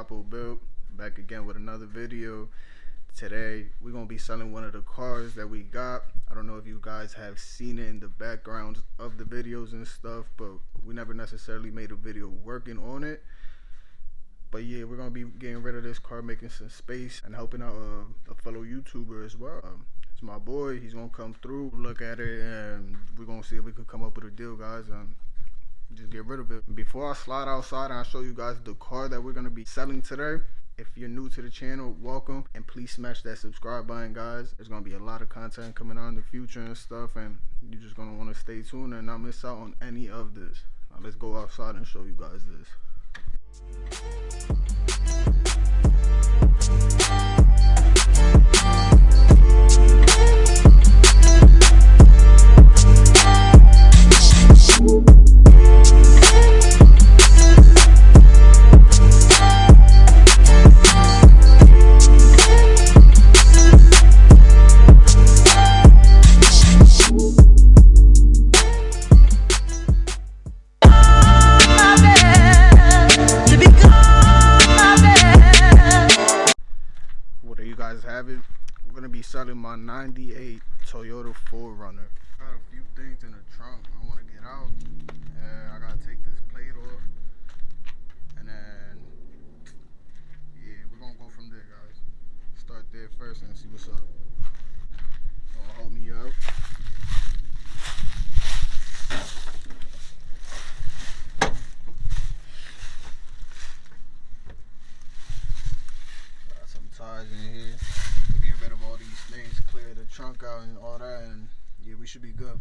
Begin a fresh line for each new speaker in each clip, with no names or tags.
Capo Build, back again with another video. Today we're gonna be selling one of the cars that we got. I don't know if you guys have seen it in the backgrounds of the videos and stuff, but we never necessarily made a video working on it. But yeah, we're gonna be getting rid of this car, making some space and helping out a fellow YouTuber as well. It's my boy. He's gonna come through, look at it, and we're gonna see if we could come up with a deal, guys, and just get rid of it. Before I slide outside and I show you guys the car that we're gonna be selling today, if you're new to the channel, welcome, and please smash that subscribe button, guys. There's gonna be a lot of content coming out in the future and stuff, and you're just gonna want to stay tuned and not miss out on any of this. Now let's go outside and show you guys this. We're gonna be selling my 98 Toyota 4Runner. Got a few things in the trunk I want to get out, and I gotta take this plate off, and then yeah, we're gonna go from there, guys. Start there first and see what's up. Gonna help me out. Got some ties in here. Get rid of all these things, clear the trunk out and all that, and yeah, we should be good.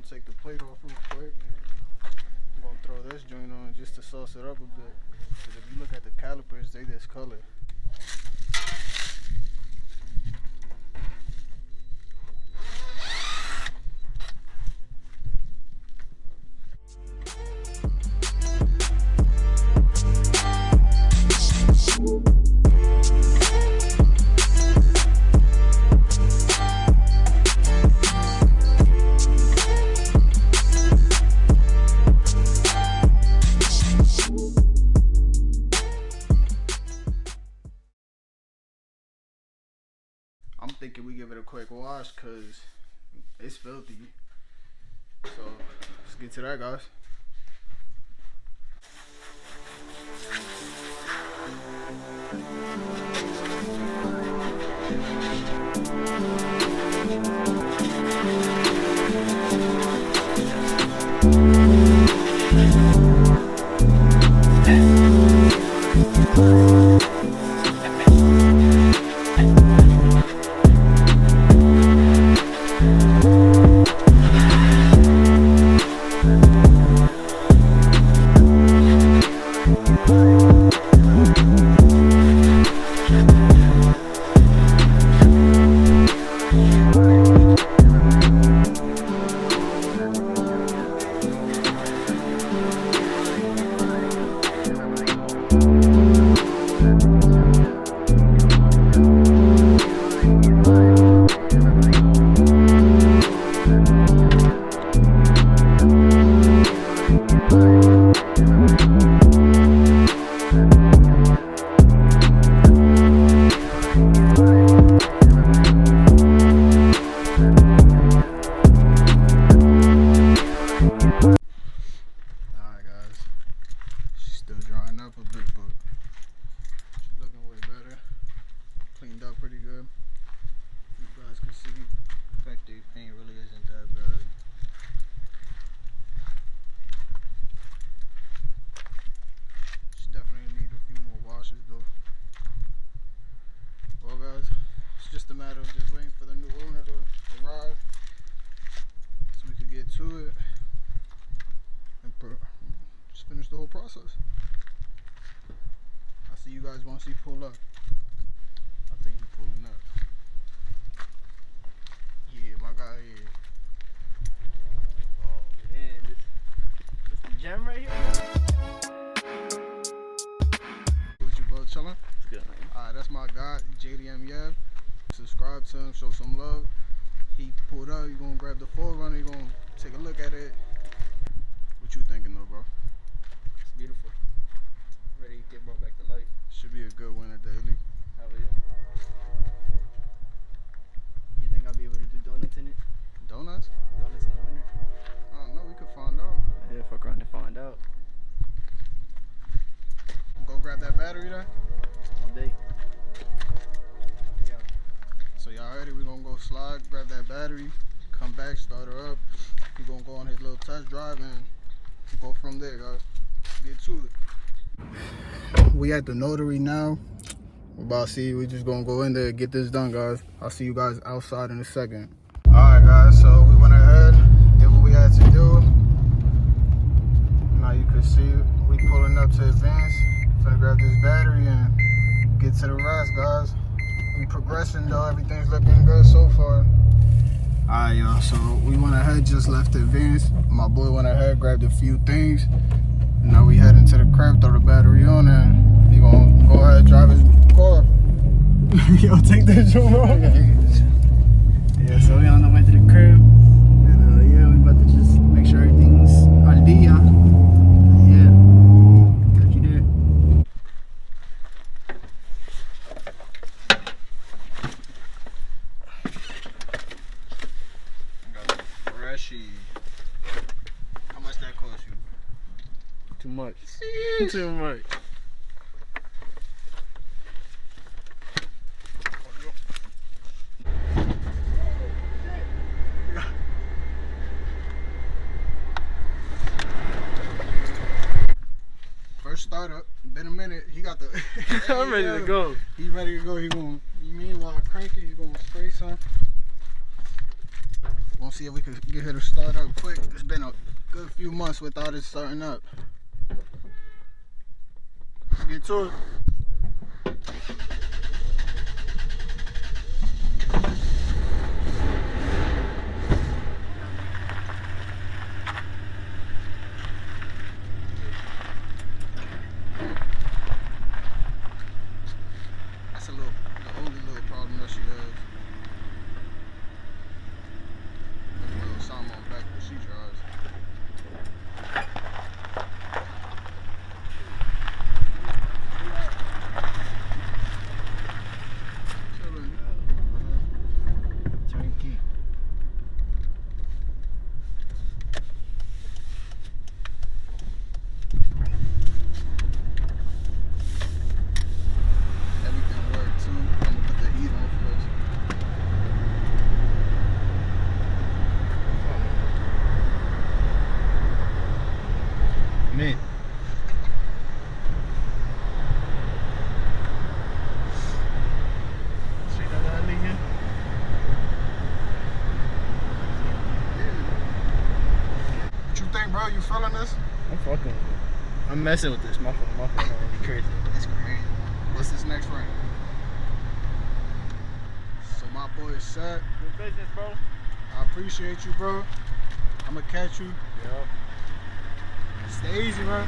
Take the plate off real quick. I'm gonna throw this joint on just to sauce it up a bit. Because if you look at the calipers, they this color. I'm thinking we give it a quick wash because it's filthy. So let's get to that, guys. it and just finish the whole process. I see you guys once he pull up. I think he pulling up. Yeah, my guy here.
Oh man, this the gem right here.
With you, bro, chillin'?
It's good, man.
Alright, that's my guy, JDM Yev. Subscribe to him, show some love. He pulled up, you gonna grab the 4Runner, you gonna take a look at it. What you thinking though, bro?
It's beautiful. Ready to get brought back to life.
Should be a good winter daily.
Hell yeah. You think I'll be able to do donuts in it?
Donuts?
Donuts in the winter?
I don't know, we could find out.
Yeah, fuck around to find out.
Go grab that battery there.
All day. Yeah.
So y'all heard it, we gonna go slide, grab that battery, come back, start her up. We gonna go on his little test drive and go from there, guys. Get to it. We at the notary now. We're about to see, we just gonna go in there and get this done, guys. I'll see you guys outside in a second. Alright guys, so we went ahead, did what we had to do. Now you can see we pulling up to Advance. Finna grab this battery and get to the rest, guys. We progressing though, everything's looking good so far. Alright y'all, so we went ahead, just left the Advance. My boy went ahead, grabbed a few things. Now we heading to the crib, throw the battery on, and he gonna go ahead and drive his car. Yo, take that joke off.
Yeah, so we on the way to the crib. And yeah, we about to just make sure everything's on D, yeah. Yeah. Got you there.
Freshy. How much that cost you?
Too much. Too much.
First startup, been a minute. He got the.
I'm ready to go.
He's ready to go. He gonna. You mean while I crank it, he's gonna spray some. We'll see if we can get her to start up quick. It's been a good few months without it starting up. Get to it. That's the only little problem that she has. There's a little something on back where she drives.
Turnkey.
Everything worked too. I'm gonna put the heat on first.
Man. Straight out of that nigga.
What you think, bro? You feeling this?
I'm fucking with it. I'm messing with this. My phone don't be crazy.
It's crazy. What's this next frame? So my boy is set.
Good business, bro.
I appreciate you, bro. I'ma catch you.
Yup.
Stay easy, man.